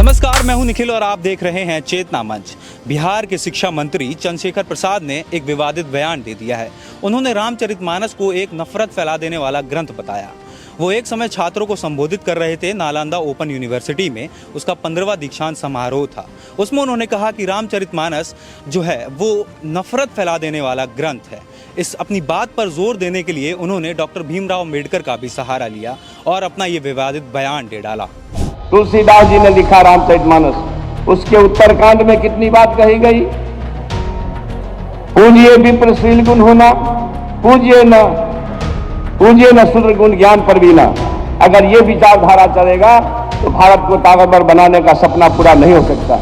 नमस्कार, मैं हूं निखिल और आप देख रहे हैं चेतना मंच। बिहार के शिक्षा मंत्री चंद्रशेखर प्रसाद ने एक विवादित बयान दे दिया है। उन्होंने रामचरितमानस को एक नफरत फैला देने वाला ग्रंथ बताया। वो एक समय छात्रों को संबोधित कर रहे थे नालंदा ओपन यूनिवर्सिटी में। उसका 15वां दीक्षांत समारोह था। उसमें उन्होंने कहा कि रामचरितमानस जो है वो नफरत फैला देने वाला ग्रंथ है। इस अपनी बात पर जोर देने के लिए उन्होंने डॉक्टर भीमराव अम्बेडकर का भी सहारा लिया और अपना ये विवादित बयान दे डाला। तुलसीदास जी ने लिखा रामचरितमानस, उसके उत्तरकांड में कितनी बात कही गई? पूजिए विप्र शील गुण होना, पूजिए न शूद्र गुण ज्ञान पर बीना। अगर ये विचारधारा चलेगा तो भारत को ताकतवर बनाने का सपना पूरा नहीं हो सकता।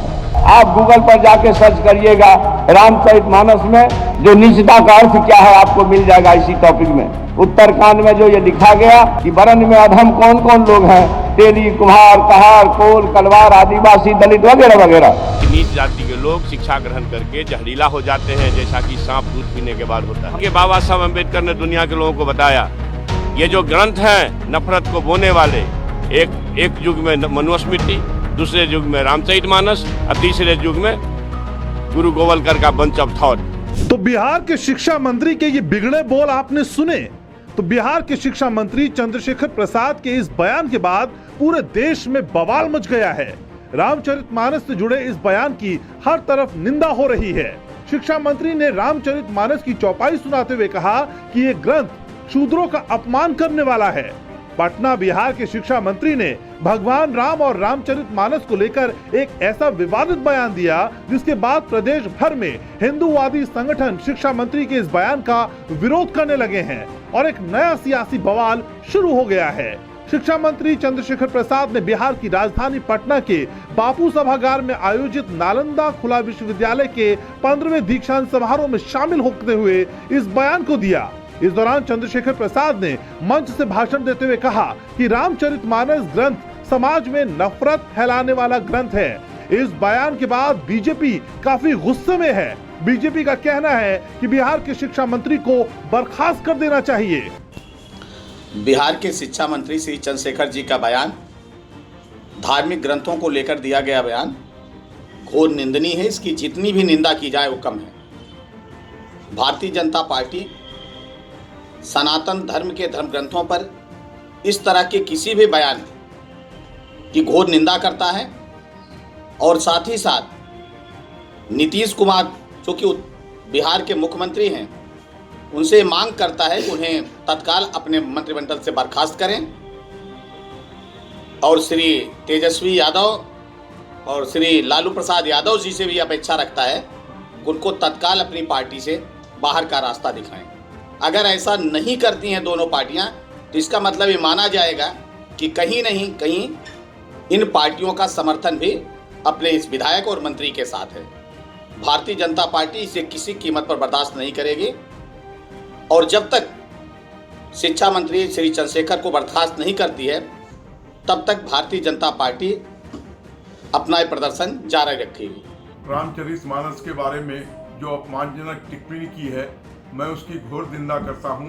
आप गूगल पर जाके सर्च करिएगा रामचरितमानस में जो नीचता का अर्थ क्या है आपको मिल जाएगा। इसी टॉपिक में उत्तरकांड में जो ये लिखा गया कि वर्ण में अधम कौन कौन लोग हैं, तेली, कुम्हार, कहार, कोल, कलवार, आदिवासी, दलित वगैरह वगैरह। नीच जाति के लोग शिक्षा ग्रहण करके जहरीला हो जाते हैं, जैसा कि सांप दूध पीने के बाद होता है। बाबा साहब अम्बेडकर ने दुनिया के लोगों को बताया, ये जो ग्रंथ हैं नफरत को बोने वाले, एक युग में मनुस्मृति, दूसरे युग में रामचरितमानस और तीसरे युग में गुरु गोवलकर का बंच ऑफ थॉट। तो बिहार के शिक्षा मंत्री के ये बिगड़े बोल आपने सुने। तो बिहार के शिक्षा मंत्री चंद्रशेखर प्रसाद के इस बयान के बाद पूरे देश में बवाल मच गया है। रामचरितमानस से जुड़े इस बयान की हर तरफ निंदा हो रही है। शिक्षा मंत्री ने रामचरितमानस की चौपाई सुनाते हुए कहा कि ये ग्रंथ शूद्रों का अपमान करने वाला है। पटना बिहार के शिक्षा मंत्री ने भगवान राम और रामचरितमानस को लेकर एक ऐसा विवादित बयान दिया जिसके बाद प्रदेश भर में हिंदूवादी संगठन शिक्षा मंत्री के इस बयान का विरोध करने लगे हैं और एक नया सियासी बवाल शुरू हो गया है। शिक्षा मंत्री चंद्रशेखर प्रसाद ने बिहार की राजधानी पटना के बापू सभागार में आयोजित नालंदा खुला विश्वविद्यालय के 15वें दीक्षांत समारोह में शामिल होते हुए इस बयान को दिया। इस दौरान चंद्रशेखर प्रसाद ने मंच से भाषण देते हुए कहा कि रामचरितमानस ग्रंथ समाज में नफरत फैलाने वाला ग्रंथ है। इस बयान के बाद बीजेपी काफी गुस्से में है। बीजेपी का कहना है कि बिहार के शिक्षा मंत्री को बर्खास्त कर देना चाहिए। बिहार के शिक्षा मंत्री श्री चंद्रशेखर जी का बयान, धार्मिक ग्रंथों को लेकर दिया गया बयान घोर निंदनीय है। इसकी जितनी भी निंदा की जाए वो कम है। भारतीय जनता पार्टी सनातन धर्म के धर्म ग्रंथों पर इस तरह के किसी भी बयान की घोर निंदा करता है और साथ ही साथ नीतीश कुमार जो कि बिहार के मुख्यमंत्री हैं उनसे मांग करता है कि उन्हें तत्काल अपने मंत्रिमंडल से बर्खास्त करें और श्री तेजस्वी यादव और श्री लालू प्रसाद यादव जी से भी अपेक्षा रखता है कि उनको तत्काल अपनी पार्टी से बाहर का रास्ता दिखाएं। अगर ऐसा नहीं करती हैं दोनों पार्टियां तो इसका मतलब ये माना जाएगा कि कहीं नहीं कहीं इन पार्टियों का समर्थन भी अपने इस विधायक और मंत्री के साथ है। भारतीय जनता पार्टी इसे किसी कीमत पर बर्दाश्त नहीं करेगी और जब तक शिक्षा मंत्री श्री चंद्रशेखर को बर्खास्त नहीं करती है तब तक भारतीय जनता पार्टी अपना प्रदर्शन जारी रखेगी। रामचरितमानस के बारे में जो अपमानजनक टिप्पणी की है मैं उसकी घोर निंदा करता हूँ।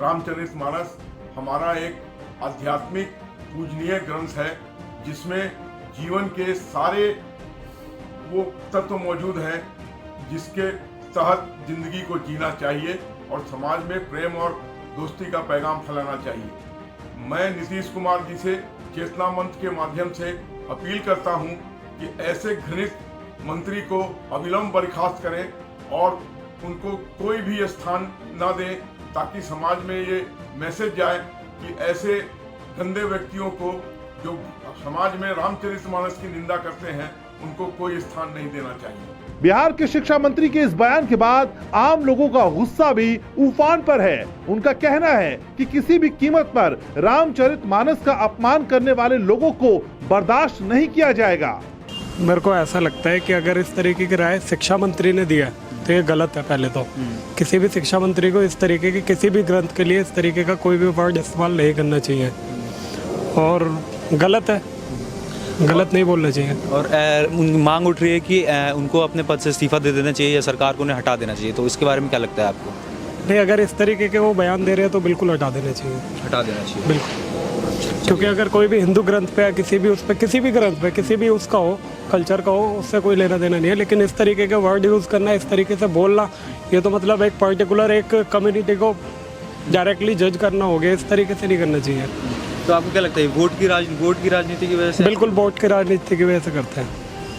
रामचरितमानस हमारा एक आध्यात्मिक पूजनीय ग्रंथ है जिसमें जीवन के सारे वो तत्व मौजूद हैं जिसके तहत जिंदगी को जीना चाहिए और समाज में प्रेम और दोस्ती का पैगाम फैलाना चाहिए। मैं नीतीश कुमार जी से चेतना मंच के माध्यम से अपील करता हूं कि ऐसे घृणित मंत्री को अविलंब बर्खास्त करें और उनको कोई भी स्थान न दें ताकि समाज में ये मैसेज जाए कि ऐसे गंदे व्यक्तियों को जो समाज में रामचरितमानस की निंदा करते हैं उनको कोई स्थान नहीं देना चाहिए। बिहार के शिक्षा मंत्री के इस बयान के बाद आम लोगों का गुस्सा भी उफान पर है। उनका कहना है कि किसी भी कीमत पर रामचरितमानस का अपमान करने वाले लोगों को बर्दाश्त नहीं किया जाएगा। मेरे को ऐसा लगता है कि अगर इस तरीके की राय शिक्षा मंत्री ने दिया तो ये गलत है। पहले तो किसी भी शिक्षा मंत्री को इस तरीके की किसी भी ग्रंथ के लिए इस तरीके का कोई भी वर्ड इस्तेमाल नहीं करना चाहिए और गलत है, गलत नहीं बोलना चाहिए। और मांग उठ रही है कि उनको अपने पद से इस्तीफा दे देना चाहिए या सरकार को उन्हें हटा देना चाहिए। तो इसके बारे में क्या लगता है आपको? नहीं, अगर इस तरीके के वो बयान दे रहे हैं तो बिल्कुल हटा देना चाहिए। हटा देना चाहिए, बिल्कुल। क्योंकि अगर कोई भी हिंदू ग्रंथ पे या किसी भी उस पे किसी भी ग्रंथ पे किसी भी उसका हो कल्चर का हो उससे कोई लेना देना नहीं है, लेकिन इस तरीके के वर्ड यूज़ करना, इस तरीके से बोलना, ये तो मतलब एक पर्टिकुलर एक कम्युनिटी को डायरेक्टली जज करना हो गया। इस तरीके से नहीं करना चाहिए। तो आपको क्या लगता है वोट की राजनीति की वजह से? बिल्कुल वोट की राजनीति की वजह से करते हैं।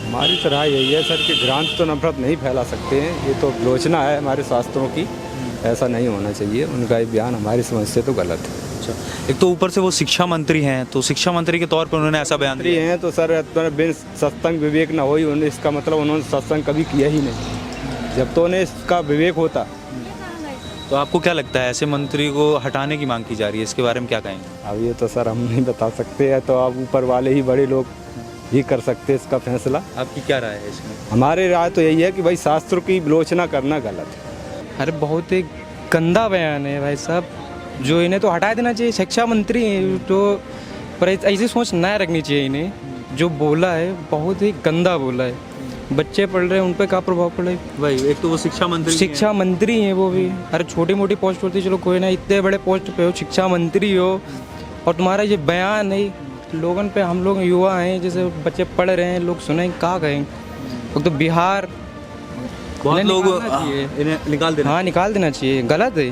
हमारी तरह यही है सर कि ग्रांत तो नफरत नहीं फैला सकते हैं, ये तो आलोचना है हमारे शास्त्रों की, ऐसा नहीं होना चाहिए। उनका ये बयान हमारी समझ से तो गलत है। अच्छा, एक तो ऊपर से वो शिक्षा मंत्री हैं, तो शिक्षा मंत्री के तौर पर उन्होंने ऐसा बयान दिया हैं तो सर बिन सत्संग विवेक ना हो ही, उन्हें इसका मतलब उन्होंने सत्संग कभी किया ही नहीं। जब तो उन्हें इसका विवेक होता। तो आपको क्या लगता है ऐसे मंत्री को हटाने की मांग की जा रही है, इसके बारे में क्या कहेंगे? अब ये तो सर हम नहीं बता सकते हैं, तो आप ऊपर वाले ही बड़े लोग ही कर सकते हैं इसका फैसला। आपकी क्या राय है इसमें? हमारी राय तो यही है कि भाई शास्त्रों की आलोचना करना गलत है। अरे बहुत ही गंदा बयान है भाई साहब, जो इन्हें तो हटा देना चाहिए। शिक्षा मंत्री हैं तो, पर ऐसी सोच ना रखनी चाहिए इन्हें। जो बोला है बहुत ही गंदा बोला है। बच्चे पढ़ रहे हैं, उन पर क्या प्रभाव पड़ेगा? भाई एक तो वो शिक्षा मंत्री हैं वो भी। अरे छोटी मोटी पोस्ट होती चलो कोई ना, इतने बड़े पोस्ट पे हो, शिक्षा मंत्री हो, और तुम्हारा ये बयान है लोगों पे, हम लोग युवा हैं, जैसे बच्चे पढ़ रहे हैं, लोग सुने क्या कहेंगे? तो बिहार बहुत लोग इन्हें निकाल देना। हाँ निकाल देना चाहिए, गलत है।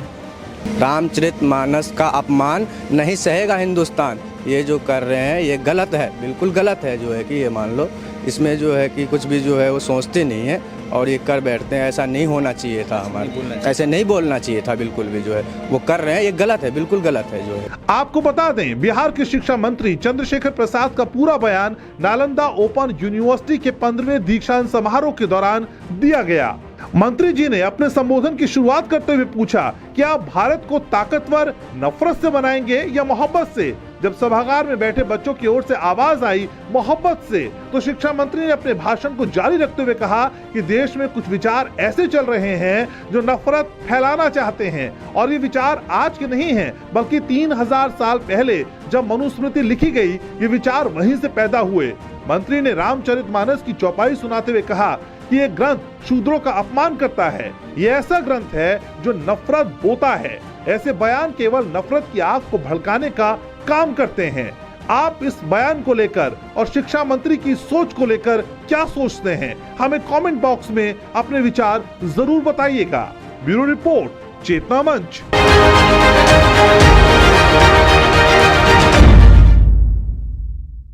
रामचरितमानस का अपमान नहीं सहेगा हिंदुस्तान। ये जो कर रहे हैं ये गलत है, बिल्कुल गलत है। जो है कि ये मान लो इसमें जो है कि कुछ भी जो है वो सोचते नहीं है और ये कर बैठते हैं। ऐसा नहीं होना चाहिए था, हमारे ऐसे नहीं बोलना चाहिए था। बिल्कुल भी जो है वो कर रहे हैं ये गलत है, बिल्कुल गलत है। जो है आपको बता दें, बिहार के शिक्षा मंत्री चंद्रशेखर प्रसाद का पूरा बयान नालंदा ओपन यूनिवर्सिटी के 15वें दीक्षांत समारोह के दौरान दिया गया। मंत्री जी ने अपने संबोधन की शुरुआत करते हुए पूछा कि आप भारत को ताकतवर नफरत से बनाएंगे या मोहब्बत से? जब सभागार में बैठे बच्चों की ओर से आवाज आई मोहब्बत से, तो शिक्षा मंत्री ने अपने भाषण को जारी रखते हुए कहा कि देश में कुछ विचार ऐसे चल रहे हैं जो नफरत फैलाना चाहते हैं, और ये विचार आज के नहीं हैं, बल्कि 3000 साल पहले जब मनुस्मृति लिखी गई ये विचार वहीं से पैदा हुए। मंत्री ने रामचरितमानस की चौपाई सुनाते हुए कहा कि ये ग्रंथ शूद्रों का अपमान करता है। ये ऐसा ग्रंथ है जो नफरत बोता है। ऐसे बयान केवल नफरत की आग को भड़काने का काम करते हैं। आप इस बयान को लेकर और शिक्षा मंत्री की सोच को लेकर क्या सोचते हैं, हमें कमेंट बॉक्स में अपने विचार जरूर बताइएगा। ब्यूरो रिपोर्ट, चेतना मंच।